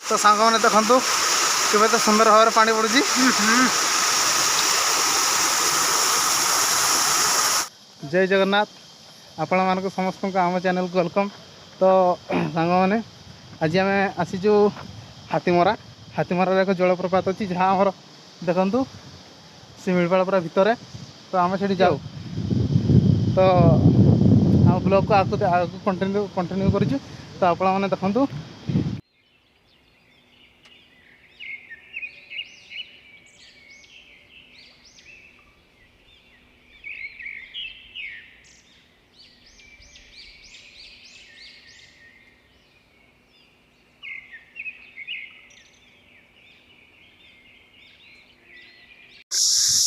तो सांग मैंने देखु के तो सुंदर भाव पानी पड़ुची। जय जगन्नाथ आपण मानक समस्त आम चैनल को वेलकम। तो सांग मैंने आज आम आसीचु हाथीमरा। हाथीमरार एक जलप्रपात अच्छी जहाँ आमर देखु शिमिलपाल पूरा भितर। तो आम से जाऊ तो आम ब्लॉग को आगे कंटिन्यू करूँ। तो आपण मैंने देखु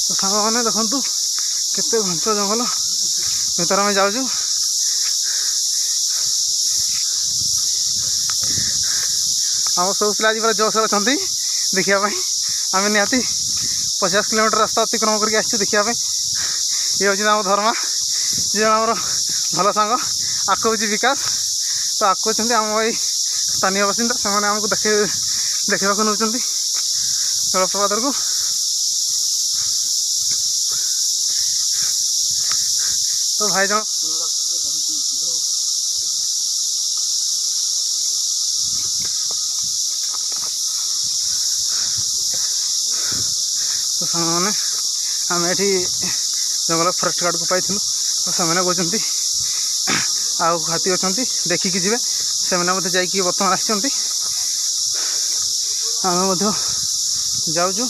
तो सांग मैंने देखु केते घंच जंगल भीतर आम जाऊँ। आम सब पिला आज पूरा जोश अच्छा देखापी आम निहाती 50 किलोमीटर रास्ता अतिक्रम करके आसचु देखापी। ये हूँ आम धर्मा जी आम भल सांग आक हूँ विकास। तो आक होती आम ये स्थानीय बासिंदा से आमको देखा नौ जलप्रपात को। तो भाई जन तो सामने आम ये जंगल फरेस्ट गार्ड को पाई। तो से कहते आउ हाथी अच्छा देखिकी जी से जाकि बर्तमान आम जाऊँ।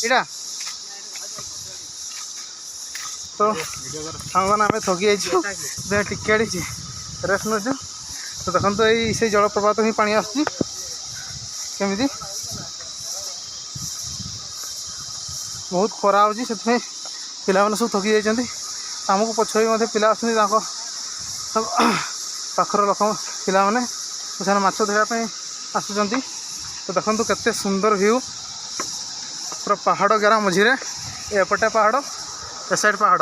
इटा तो सामान आम थकी जाइए टिके रेस्ट नौ। तो देखो ये जलप्रपात ही पानी आसमी बहुत खरा हो पिला सब थकी जाइए। आमको पछ भी पिला पाखर लोक पिला मैंने माछ धरवाई आसुँच। तो देखो केते सुंदर व्यू पूरा पहाड़ घेरा मझीरे एपटे पहाड़ ए साइड पहाड़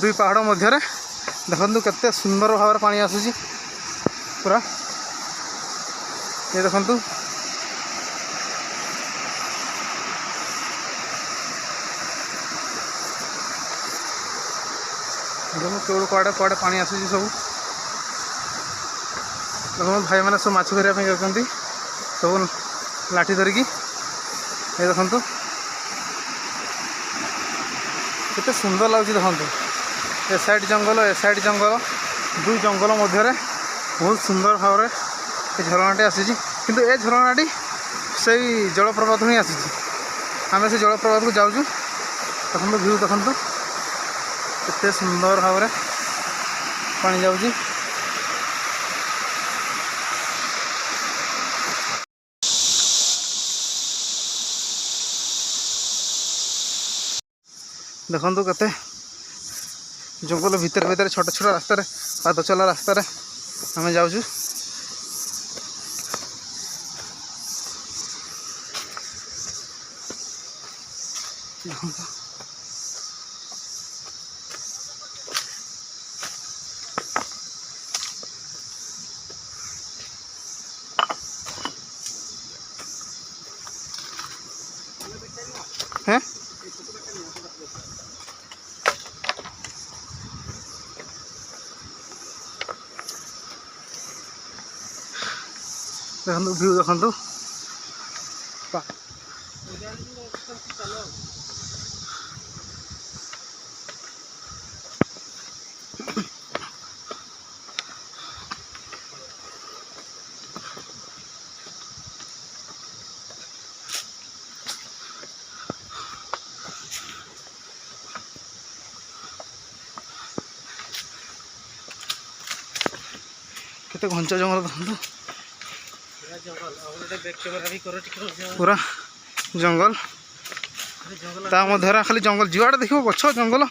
दुई पहाड़ मध्य देखु केते सुंदर भाव पानी आसूची पूरा। ये देखु कौड़ कड़े कड़े पानी आसूची सब। देखो भाई मैंने सब माछ धरवाई जाती सब लाठी धरिकी। ये देखु केते सुंदर लगुच। देखो ए साइड जंगल ए साइड जंगल दुई जंगल मध्य बहुत सुंदर भाव में झरणाटी आसी। किंतु ए झरणाटी से जलप्रपात ही आसी। आम से जलप्रपात को जाऊँ। देखो व्यू देखो केते सुंदर भाव में पानी जाऊँगी। देखो केते जंगल भितर भितर छोट छोट रास्ता पाद चला रास्ता आम जाऊँ। हैं देखो व्यू देखो केते घंच जंगल देखो पूरा जंगल ता मध्य खाली जंगल जुआड़े देख गछ जंगल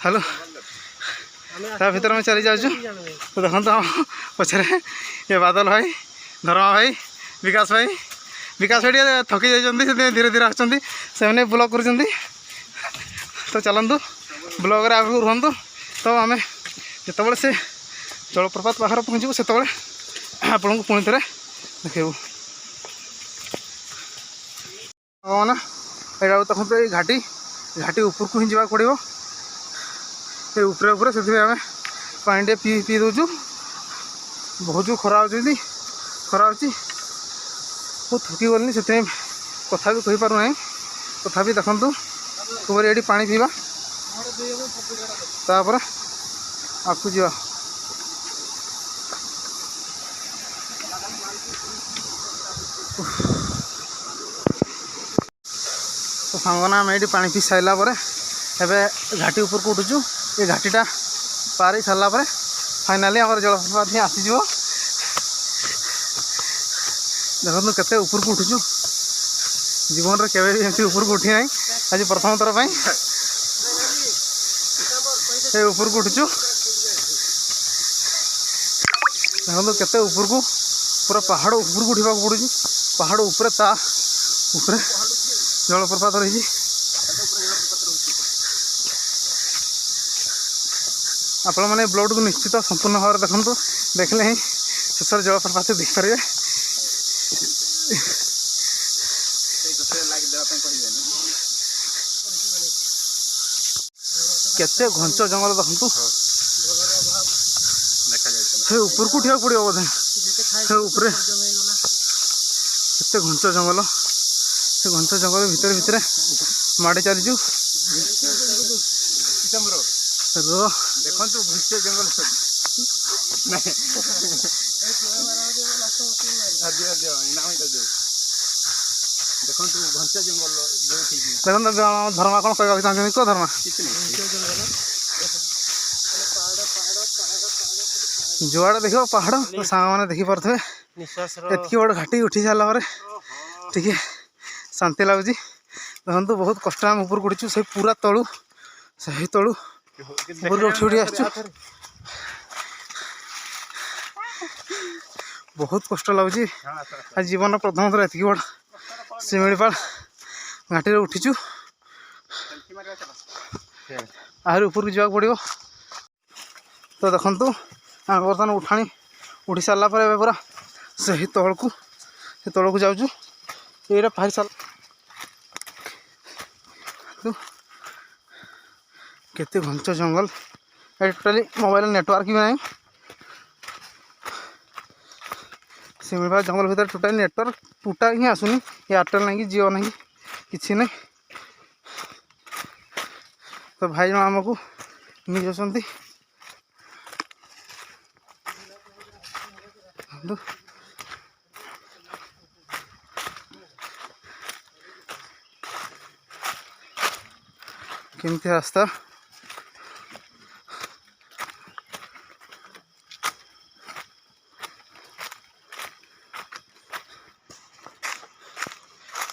हेलो ता भीतर में चली जाऊँ। तो देखो तो पछे ये बादल भाई धर्मा भाई विकास भाई विकास भाई थकी जाइए धीरे धीरे आसुँच से ब्लॉग कर तो चलतु ब्लॉग आगे रुहतु तो आम जो से जलप्रपात पाखर पहुँचू से आपन को पुणी थे देखू ना यहाँ देखो ये घाटी घाटी ऊपर को ही जावाक पड़ो ये ऊपर से आम पानी टे पी दूचु बहुत जो खरा खरा बहुत थकी गलनी से कथा भी कहीपर ना तथा देखु तुम ये पानी पीवा तापर आगू जा तो सांगना आम ये पा पी सारापर एवं घाटी ऊपर को उठुचु ये घाटीटा पार सारापर फाइनाली आम जलप्रपात ही आसीज देखो केते ऊपर को उठुचु जीवन के ऊपर को उठी ना आज प्रथम थर पर ऊपर को उठुचु देखो केते ऊपर को पूरा पहाड़ ऊपर को उठा पड़ू पहाड़ ऊपर ता ऊपर जलप्रपात रही आपण मैंने ब्लॉग को निश्चित संपूर्ण भाव देखु देखले ही शेष जलप्रपात देखिपारे केते घंच जंगल देखु से ऊपर को उठा पड़ो बोधे से ऊपर केते घंच जंगल से घंच जंगल भितर भितर माड़ी चलीचु देखो घंच जंगल देखो धर्मा कौन कहना चाहते कह धर्मा जुआड़े देख पहाड़ तो सांग मैंने देखी पारे एतकी बड़ घाटी उठी सारापर टे शांति लगुच देखो बहुत कष्ट आम ऊपर उठीचु से पूरा तलू से तलू ऊपर उठी उठी आसचु बहुत कष्ट लगुच आज जीवन प्रथम थर एतकी बड़ शिमिलीपाल घाटी उठीचु आहरी ऊपर को जावाक पड़ो तो देखु आम बर्तमान उठाणी उठी सारापर ए पूरा से तल को जाऊँ ये पारि सार केते घंच जंगल टोटाली मोबाइल नेटवर्क भी ना शिमिलीपाल जंगल भीतर टोटाली नेटवर्क टूटा ही आसुनी एयरटेल ना कि जियो ना कि ना तो भाई जन आमको नहीं जाती केमती रास्ता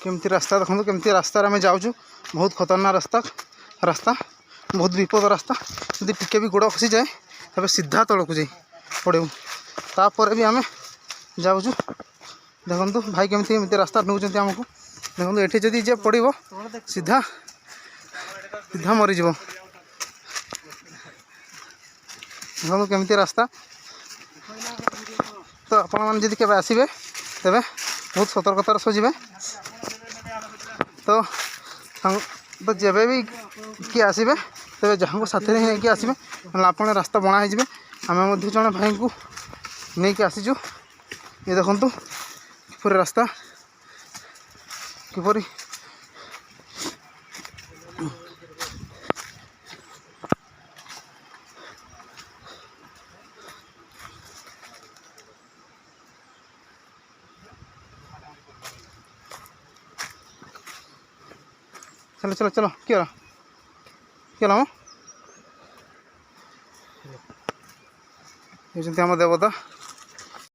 केमती रास्ता देखो केमती रास्ता आम जाऊँ बहुत खतरनाक रास्ता रास्ता बहुत विपद रास्ता यदि टिके भी गोड़ खसी जाए तब सीधा तल को जाई पड़े तापर भी आम जाऊँ देखो भाई केमती रास्ता नौ आमको देखो ये जदि जे पड़ो सीधा सीधा मरीज देखो केमती रास्ता तो आपण मैंने जब आसबे तेरे बहुत सतर्कतार सह जी तो जब भी किए आसबे तेरे जहाँ को साथी नहीं कि आसबे आप रास्ता बना हो आम जड़े भाई को नहीं कि आसीचु ये देखु किपर रास्ता किपर चलो चलो चलो क्या क्या ये आम देवता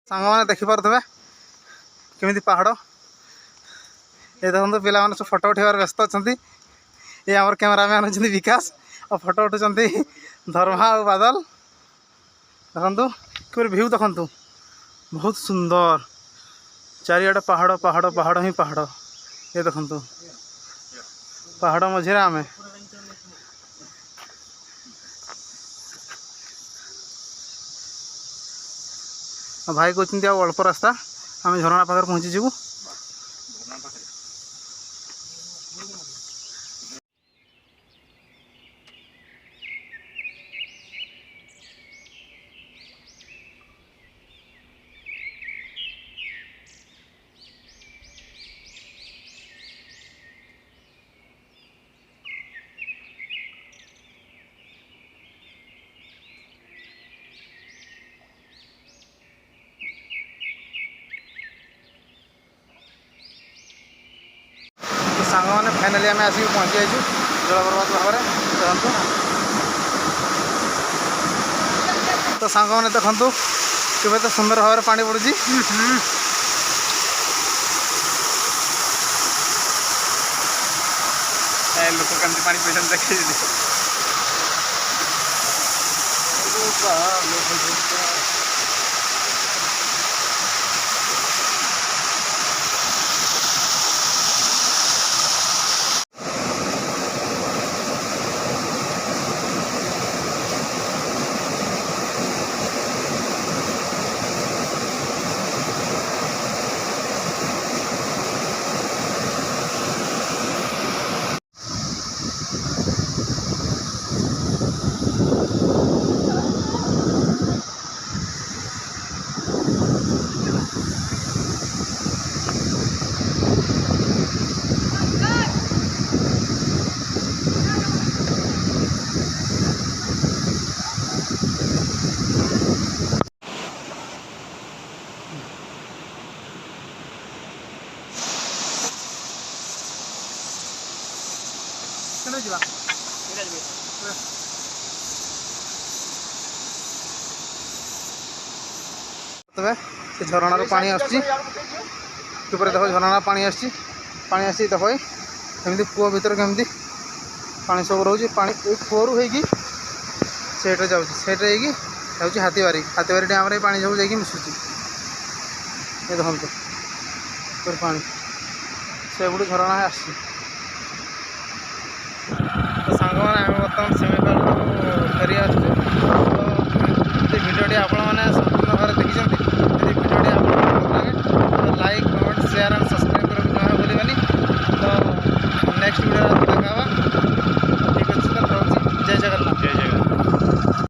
सांग मैंने देखिपे केमी पहाड़ ये देखो पिला सब फोटो उठार व्यस्त अच्छा ये आम कैमेरामैन अच्छा विकास और फोटो उठुंट धर्मा और बादल देखु कि भ्यू देखु बहुत सुंदर चारिआडे पहाड़ पहाड़ पहाड़ ही पहाड़। ये देखु पहाड़ मझे आम भाई कहते अल्प रास्ता आम झरणा पाखे पहुँचीजु। तो सांग मैंने फाइनाली आम आसिक पहुँची जाइए जलप्रपात भाव में देखु। तो सांग मैंने देखु केवे तो सुंदर भाव में पानी पड़ुची। लोक कमी पानी पैसा देखिए तबे से झरणार पानी आसुची देखो झरणार पानी आसी देखो एमती कूह भर केमती पानी सब रोचे पानी कूहू होट्रे जाऊँगी हाथीबारी डैम रे पानी सब जा मिशुची। ये देखो पानी से गुट झरणा आसी। तो सांग मैंने आम बर्तमान सेमिफाइनल फेरी आसुचे। तो भिडियोटी आपण मैंने